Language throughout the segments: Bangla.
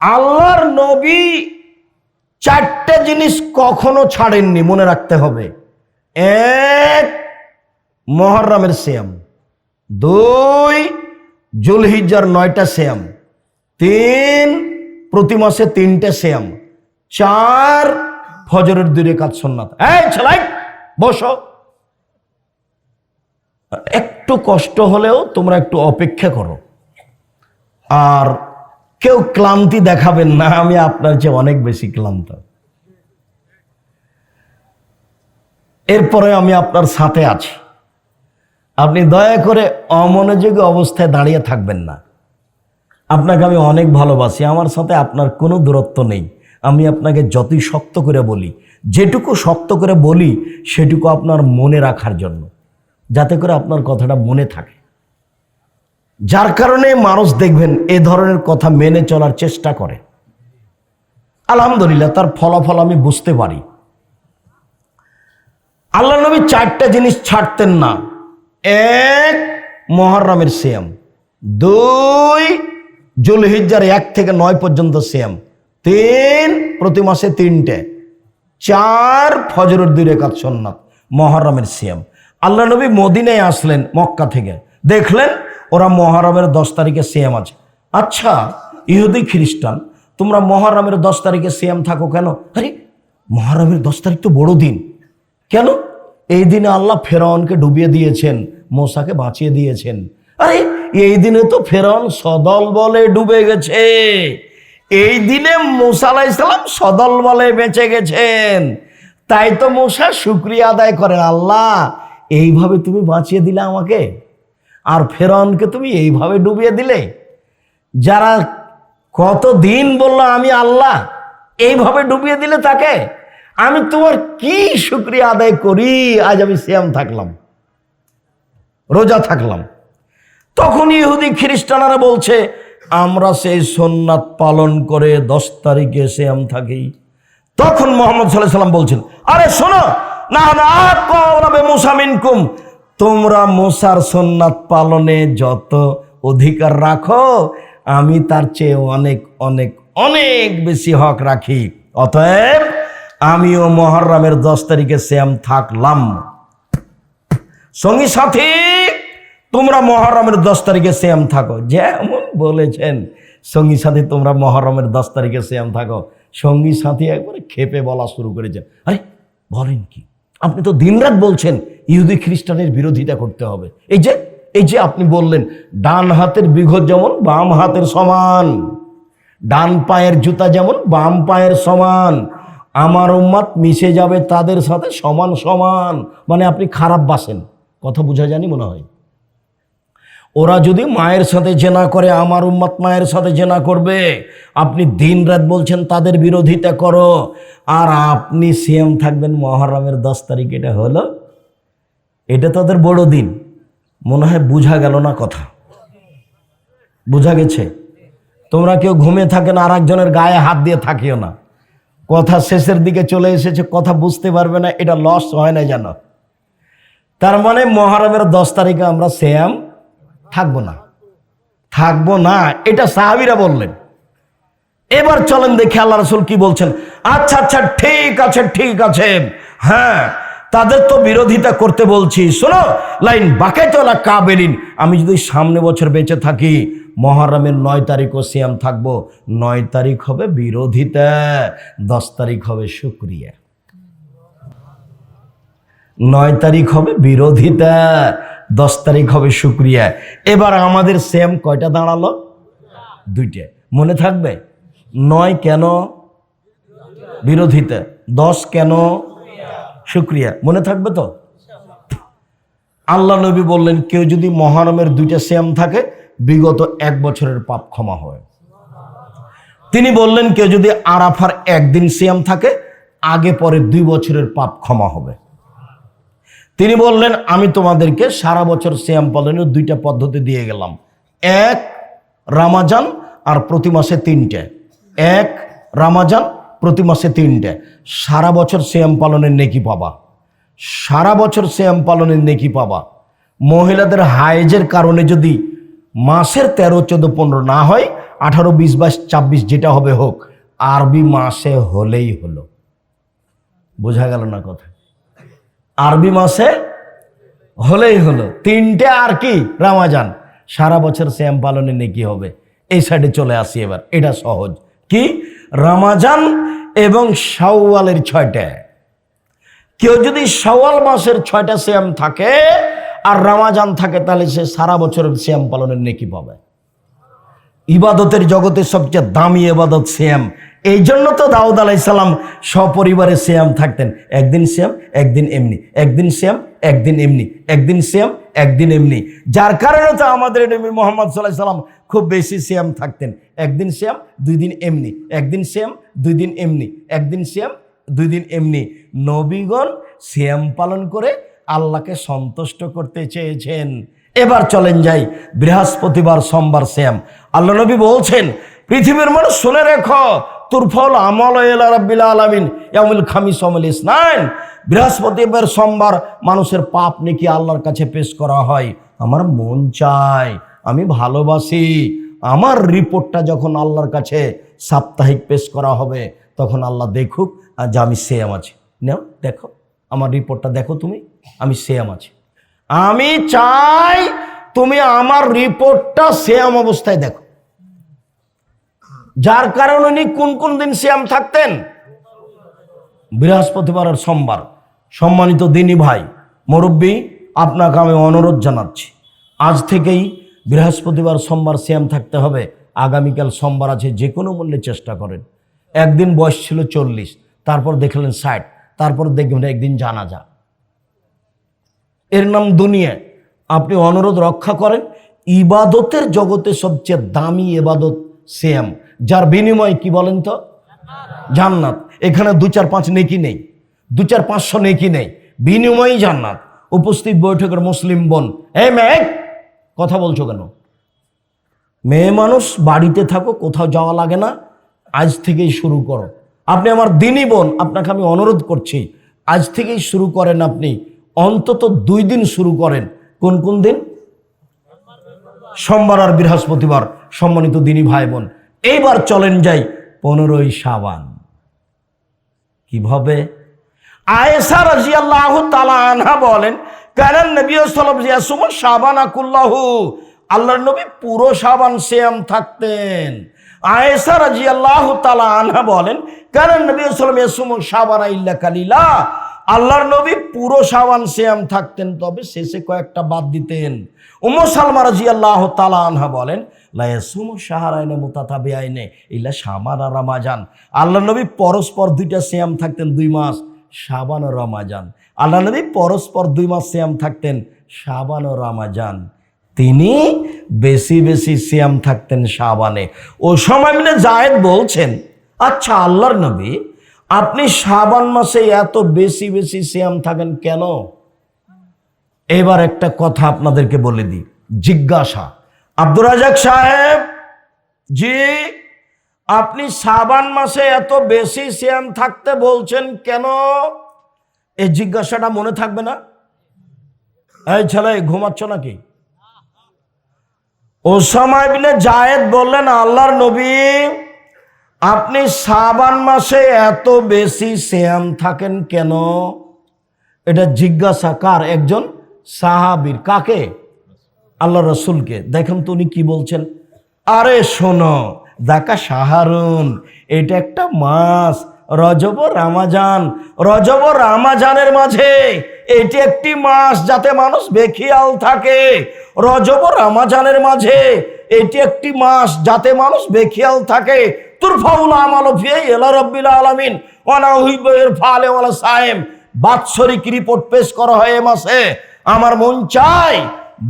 আল্লাহর নবী চারটে জিনিস কখনো ছাড়েননি, মনে রাখতে হবে। এক, মুহররমের সিয়াম। দুই, জুলহিজ্জার 9টা সিয়াম। তিন, প্রতি মাসে 3টে সিয়াম। চার, ফজরের 2 রাকাত সুন্নাত। এই ছেলাই বসো। একটু কষ্ট হলেও তোমরা একটু অপেক্ষা করো, আর কেউ ক্লান্তি দেখাবেন না, আমি আপনার চেয়ে অনেক বেশি ক্লান্ত। এরপরে আমি আপনার সাথে আছি, আপনি দয়া করে অমনোযোগী অবস্থায় দাঁড়িয়ে থাকবেন না। আপনাকে আমি অনেক ভালোবাসি, আমার সাথে আপনার কোনো দূরত্ব নেই। আমি আপনাকে যতই শক্ত করে বলি, যেটুকু শক্ত করে বলি সেটুকু আপনার মনে রাখার জন্য, যাতে করে আপনার কথাটা মনে থাকে। যার কারণে মানুষ দেখবেন এ ধরনের কথা মেনে চলার চেষ্টা করে। আলহামদুলিল্লাহ, তার ফলাফল আমি বুঝতে পারি। আল্লাহ নবী 4টা জিনিস ছাড়তেন না। এক, মুহররমের সিয়াম। দুই, জুলহিজ্জার 1 থেকে 9 পর্যন্ত সিয়াম। তিন, প্রতি মাসে 3টে। চার, ফজরের 2 রাকাত সুন্নাত, মুহররমের সিয়াম। আল্লাহ নবী মদিনায় আসলেন মক্কা থেকে, দেখলেন ওরা মুহররমের 10 তারিখে সিয়াম আছে। আচ্ছা, ইহুদি খ্রিস্টান, তোমরা মুহররমের 10 তারিখে সিয়াম থাকো কেন? আরে মুহররমের 10 তারিখ তো বড় দিন। কেন? এই দিনে আল্লাহ ফেরাউনকে ডুবিয়ে দিয়েছেন, মূসাকে বাঁচিয়ে দিয়েছেন। আরে এই দিনে তো ফেরাউন সদল বলে ডুবে গেছে, এই দিনে মূসা আলাইহিস সালাম সদল বলে বেঁচে গেছেন। তাই তো মূসা শুকরিয়া আদায় করেন, আল্লাহ এইভাবে তুমি বাঁচিয়ে দিলে আমাকে, আর ফেরাউনকে তুমি এইভাবে ডুবিয়ে দিলে। যারা কতদিন বললো আমি আল্লাহ, এইভাবে ডুবিয়ে দিলে তাকে। আমি তোমার কি শুকরিয়া আদায় করি, আজ আমি সিয়াম থাকলাম, রোজা থাকলাম। তখন ইহুদি খ্রিস্টানরা বলছে আমরা সেই সুন্নাত পালন করে 10 তারিখে সিয়াম থাকি। তখন মুহাম্মদ সাল্লাল্লাহু আলাইহি ওয়াসাল্লাম বলছেন, আরে শোনো না না, মূসা মিনকুম, তোমরা মূসার সুন্নাত পালনে যত অধিকার রাখো, আমি তার চেয়ে অনেক অনেক অনেক বেশি হক রাখি। অতএব আমিও মুহররমের 10 তারিখে সিয়াম থাকলাম। সঙ্গী সাথী, তোমরা মুহররমের 10 তারিখে সিয়াম থাকো। যেমন বলেছেন সঙ্গী সাথী তোমরা মুহররমের 10 তারিখে সিয়াম থাকো, সঙ্গী সাথী একবারে খেপে বলা শুরু করেছে, আরে বলেন কি, আপনি তো দিনরাত বলছেন ইহুদি খ্রিস্টানের বিরোধিতা করতে হবে। এই যে আপনি বললেন ডান হাতের বিঘত যেমন বাম হাতের সমান, ডান পায়ের জুতা যেমন বাম পায়ের সমান, আমার উম্মত মিশে যাবে তাদের সাথে সমান সমান। মানে আপনি খারাপ বাসেন, কথা বোঝা জানি মনে হয়। ওরা যদি মায়ের সাথে জেনা করে, আমার উম্মত মায়ের সাথে জেনা করবে। আপনি দিনরাত বলছেন তাদের বিরোধিতা করো, আর আপনি সিয়াম থাকবেন মুহররমের 10 তারিখ। এটা হলো, এটা তাদের বড় দিন। মনে হয় বুঝা গেল না কথা? বুঝা গেছে? তোমরা কেউ ঘুমিয়ে থাকেন আর একজনের গায়ে হাত দিয়ে থাকিও না। কথা শেষের দিকে চলে এসেছে, কথা বুঝতে পারবে না, এটা লস হয় না জানো। তার মানে মুহররমের 10 তারিখে আমরা সিয়াম থাকবো না, এটা সাহাবীরা বললেন। এবার চলেন দেখি আল্লাহ রাসূল কি বলছেন। আচ্ছা আচ্ছা, ঠিক আছে, হ্যাঁ তাদের তো বিরোধিতা করতে বলছি। শোনো, লাইন বাকাইতলা কাবেলিন, আমি যদি সামনে বছর বেঁচে থাকি মুহররমের 9 তারিখও সিয়াম থাকবো। 9 তারিখ হবে বিরোধিতা, 10 তারিখ হবে শুকরিয়া। 9 তারিখ হবে বিরোধিতা, 10 তারিখ হবে শুকরিয়া। এবার আমাদের সিয়াম কয়টা দাঁড়ালো? 2টে। মনে থাকবে? 9 কেন বিরোধিতা, 10 কেন শুকরিয়া, মনে থাকবে তো? আল্লাহ নবী বললেন কেউ যদি মুহররমের 2টা সিয়াম থাকে বিগত 1 বছরের পাপ ক্ষমা হয়। তিনি বললেন কেউ যদি আরাফার 1 দিন সিয়াম থাকে আগে পরে 2 বছরের পাপ ক্ষমা হবে। তিনি বললেন আমি তোমাদেরকে সারা বছর সিয়াম পালনের 2টা পদ্ধতি দিয়ে গেলাম। 1 রমজান আর প্রতি মাসে 3টে। 1 রমজান, প্রতি মাসে 3টে। সারা বছর সিয়াম পালনের নেকি পাবা, সারা বছর সিয়াম পালনের নেকি পাবা। মহিলাদের হায়েজের কারণে যদি মাসের 13, 14, 15 না হয়, 18, 20, 22, 24 যেটা হবে হোক, আরবি মাসে হলেই হলো। বোঝা গেল না কথা? আরবি মাসে হলেই হলো। 3টে আর কি রমজান, সারা বছর সিয়াম পালনে নেকি হবে। এই সাইডে চলে আসি এবার, এটা সহজ। কি? রমজান এবং শাওয়ালের 6টা। কেউ যদি শাওয়াল মাসের 6টা সিয়াম থাকে আর রমজান থাকে, তাহলে সে সারা বছরের সিয়াম পালনের নেকি পাবে। ইবাদতের জগতে সবচেয়ে দামি ইবাদত সিয়াম। এই জন্য তো দাউদ আলাইহিস সালাম সপরিবারে সিয়াম থাকতেন। একদিন সিয়াম, একদিন এমনি, একদিন সিয়াম, একদিন এমনি, একদিন সিয়াম, একদিন এমনি। যার কারণে তো আমাদের নবী মুহাম্মদ সাল্লাল্লাহু আলাইহি সাল্লাম খুব বেশি সিয়াম থাকতেন। একদিন সিয়াম, 2 দিন এমনি, একদিন সিয়াম, 2 দিন এমনি, একদিন সিয়াম, 2 দিন এমনি। নবীগণ সিয়াম পালন করে আল্লাহকে সন্তুষ্ট করতে চেয়েছেন। এবার চলেন যাই বৃহস্পতিবার, সোমবার সিয়াম। আল্লাহ নবী বলছেন, পৃথিবীর মানুষ শুনে রেখো, তুরফাউল আমাল ইলা রাব্বিল আলামিন ইয়াউমুল খামিস ওয়াল ইসনাইন। বৃহস্পতিবার, সোমবার মানুষের পাপ নেকি আল্লাহর কাছে পেশ করা হয়। আমার মন চায়, আমি ভালোবাসি, আমার রিপোর্টটা যখন আল্লাহর কাছে সাপ্তাহিক পেশ করা হবে, তখন আল্লাহ দেখুক যে আমি সিয়াম আছি। নাও দেখো আমার রিপোর্টটা, দেখো তুমি, আমি সিয়াম আছি। আমি চাই তুমি আমার রিপোর্টটা সিয়াম অবস্থায় দেখো। যার কারণে উনি কোন কোন দিন সিয়াম থাকতেন? বৃহস্পতিবার আর সোমবার। সম্মানিত দিনী ভাই, মুরব্বী, আপনাকে আমি অনুরোধ জানাচ্ছি, আজ থেকেই বৃহস্পতিবার, সোমবার সিয়াম থাকতে হবে। আগামীকাল সোমবার আছে, যে কোনো মূল্যে চেষ্টা করেন। একদিন বয়স ছিল 40, তারপর দেখলেন 60, তারপর দেখবেন একদিন জানাজা। এর নাম দুনিয়া। আপনি অনুরোধ রক্ষা করেন। ইবাদতের জগতে সবচেয়ে দামি ইবাদত সিয়াম, যার বিনিময় কি বলেন তো? জান্নাত। এখানে 2, 4, 5 নেকি নেই, 2, 4, 500 নেকি নেই, বিনিময়ই জান্নাত। উপস্থিত বৈঠকের মুসলিম বোন, এই মেয়ে কথা বলছো কেন? মেয়ে মানুষ বাড়িতে থাকো, কোথাও যাওয়া লাগে না, আজ থেকেই শুরু করো। আপনি আমার দিনী বোন, আপনাকে আমি অনুরোধ করছি, আজ থেকেই শুরু করেন। আপনি অন্তত 2 দিন শুরু করেন। কোন কোন দিন? সোমবার আর বৃহস্পতিবার। সম্মানিত দিনী ভাই বোন, এইবার চলেন যাই 15ই শাবান। কিভাবে? আয়েশা রাদিয়াল্লাহু তাআলা আনহা বলেন, কারণ নবী সাল্লাল্লাহু আলাইহি ওয়াসাল্লাম শাবানা কুল্লাহু, আল্লাহর নবী পুরো শাবান সিয়াম থাকতেন। আয়েশা রাদিয়াল্লাহু তাআলা আনহা বলেন, কারণ নবী সাল্লাল্লাহু আলাইহি ওয়াসাল্লাম শাবানা ইল্লা কালিলা, আল্লাহর নবী পুরো শাবান সিয়াম থাকতেন, তবে শেষে কয়েকটা বাদ দিতেন। উম্মু সালমা রাদিয়াল্লাহু তাআলা আনহা বলেন, লা ইয়াসুমু শাহরাইনে মুতাতাবিআইনে ইল্লা শাবান আর রমাজান, আল্লাহর নবী পরস্পর 2টা সিয়াম থাকতেন, 2 মাস, শাবান ও রমাজান। আল্লাহর নবী পরস্পর 2 মাস সিয়াম থাকতেন, শাবান ও রমাজান। তিনি বেশি বেশি সিয়াম থাকতেন শাবানে। ও সময় মিলে জায়েদ বলছেন, আচ্ছা আল্লাহর নবী, আপনি শাবান মাসে এত বেশি বেশি সিয়াম থাকেন কেন? এবার একটা কথা আপনাদেরকে বলে দিই, জিজ্ঞাসা। আব্দুর রাজাক সাহেব, জি, আপনি শাবান মাসে এত বেশি সিয়াম থাকতে বলছেন কেন? এই জিজ্ঞাসাটা মনে থাকবে না? এই ছেলে ঘুমাচ্ছ নাকি? ওসামা ইবনে জায়েদ বললেন, আল্লাহর নবী, আপনি শাবান মাসে এত বেশি সিয়াম থাকেন কেন? এটা জিজ্ঞাসা কার? একজন সাহাবীর। কাকে? আল্লাহ রাসূলকে। দেখেন তো উনি কি বলছেন। আরে শোনো, দাকা শাহরুন, এটা একটা মাস, রজব ও রমাজান। রজব ও রমাজানের মাঝে এটি একটি মাস যাতে মানুষ বেখিয়াল থাকে। রজব ও রমাজানের মাঝে এটি একটি মাস যাতে মানুষ বেখিয়াল থাকে। তুরফাউল আমালু ফিহি ইলা রাব্বিল আলামিন ওয়া নাউহিবু ইরফালে ওয়ালা সায়েম। বাৎসরিক রিপোর্ট পেশ করা হয় এ মাসে। আমার মন চায়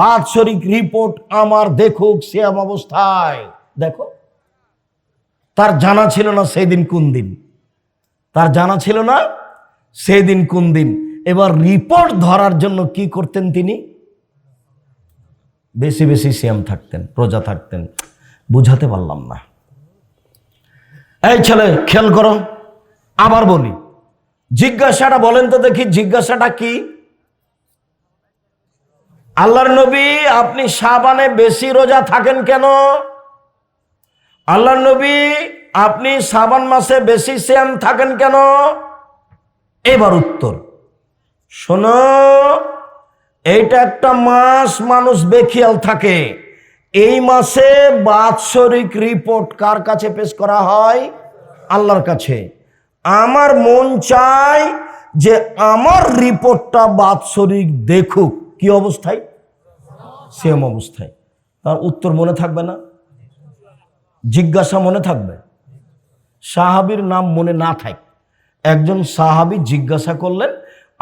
বাৎসরিক রিপোর্ট আমার দেখুক সিয়াম অবস্থায়। দেখো, তার জানা ছিল না সেদিন কোন দিন, তার জানা ছিল না সেদিন কোন দিন। এবার রিপোর্ট ধরার জন্য কি করতেন তিনি? বেশি বেশি সিয়াম থাকতেন, রোজা থাকতেন। বুঝাতে পারলাম না। এই ছেলে খেয়াল করো, আবার বলি, জিজ্ঞাসাটা বলেন তো দেখি, জিজ্ঞাসাটা কি? আল্লাহর নবী, আপনি শাবানে বেশি রোজা থাকেন কেন? আল্লাহ নবী, আপনি শাবান মাসে বেশি সিয়াম থাকেন কেন? এবার উত্তর শোনো, এইটা একটা মাস মানুষ বেখিয়াল থাকে। এই মাসে বাৎসরিক রিপোর্ট কার কাছে পেশ করা হয়? আল্লাহর কাছে। আমার মন চায় যে আমার রিপোর্টটা বাৎসরিক দেখুক। কি অবস্থায়? সেম অবস্থায়। তার উত্তর মনে থাকবে না? জিজ্ঞাসা মনে থাকবে? সাহাবীর নাম মনে না থাকে, একজন সাহাবী জিজ্ঞাসা করলেন,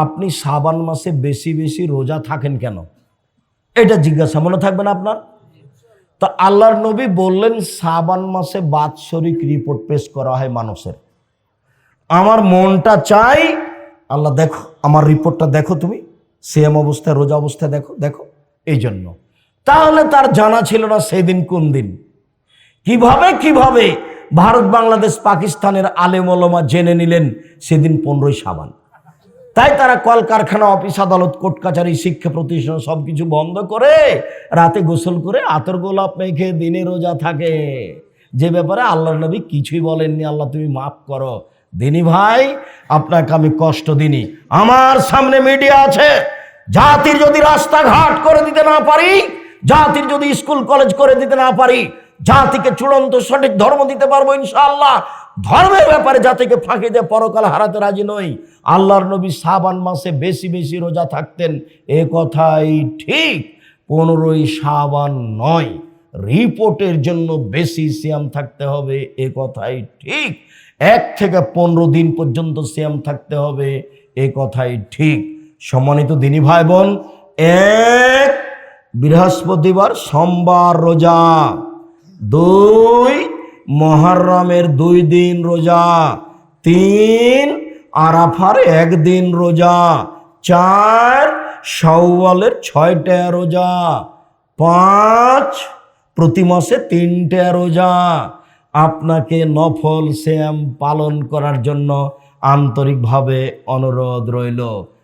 আপনি শাবান মাসে বেশি বেশি রোজা থাকেন কেন? এটা জিজ্ঞাসা মনে থাকবে না আপনার? তা আল্লাহর নবী বললেন, শাবান মাসে বাৎসরিক রিপোর্ট পেশ করা হয় মানুষের। আমার মনটা চাই, আল্লাহ দেখো আমার রিপোর্টটা, দেখো তুমি সেম অবস্থায় রোজা অবস্থায় দেখো দেখো, এই জন্য। তাহলে তার জানা ছিল না সেদিন কোন দিন। কিভাবে ভারত বাংলাদেশ পাকিস্তানের আলেম ওলামা জেনে নিলেন সেদিন 15ই শাবান? তাই তারা কলকারখানা, অফিস আদালত, কোর্ট কাছারি, শিক্ষা প্রতিষ্ঠান সবকিছু বন্ধ করে রাতে গোসল করে আতর গোলাপ মেখে দিনে রোজা থাকে, যে ব্যাপারে আল্লাহর নবী কিছুই বলেননি। আল্লাহ তুমি মাফ করো। দিনী ভাই, আপনাকে আমি কষ্ট দিনি। আমার সামনে মিডিয়া আছে। জাতির যদি রাস্তাঘাট করে দিতে না পারি, জাতির যদি স্কুল কলেজ করে দিতে না পারি, জাতিকে চূড়ান্ত সঠিক ধর্ম দিতে পারবো ইনশাআল্লাহ। ধর্মের ব্যাপারে জাতিকে ফাঁকি দিয়ে পরকাল হারাতে রাজি নই। আল্লাহর নবী শাবান মাসে বেশি বেশি রোজা থাকতেন, এ কথাই ঠিক। 15ই শাবান নয়, রিপোর্টের জন্য বেশি সিয়াম থাকতে হবে, এ কথাই ঠিক। 1 থেকে 15 দিন পর্যন্ত সিয়াম থাকতে হবে, এ কথাই ঠিক। সম্মানিত দিনী ভাই বোন, 1 বৃহস্পতিবার সোমবার রোজা, 2 মুহররমের 2 দিন রোজা, 3 আরাফার 1 দিন রোজা, 4 শাওয়ালের 6টা রোজা, 5 প্রতি মাসে 3টা রোজা। আপনাকে নফল সিয়াম পালন করার জন্য আন্তরিকভাবে অনুরোধ রইল।